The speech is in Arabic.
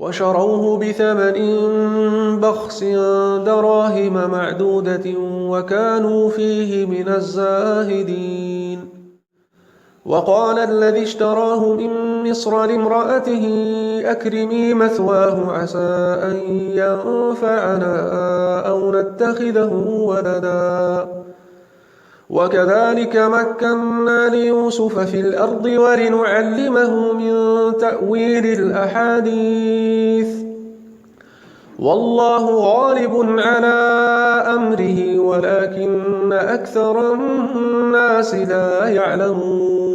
وشروه بثمن بخس دراهم معدودة وكانوا فيه من الزاهدين. وقال الذي اشتراه من مصر لامرأته أكرمي مثواه عسى أن ينفعنا أو نتخذه ولدا. وكذلك مكنا ليوسف في الأرض ولنعلمه من تأويل الأحاديث والله غالب على أمره ولكن أكثر الناس لا يعلمون.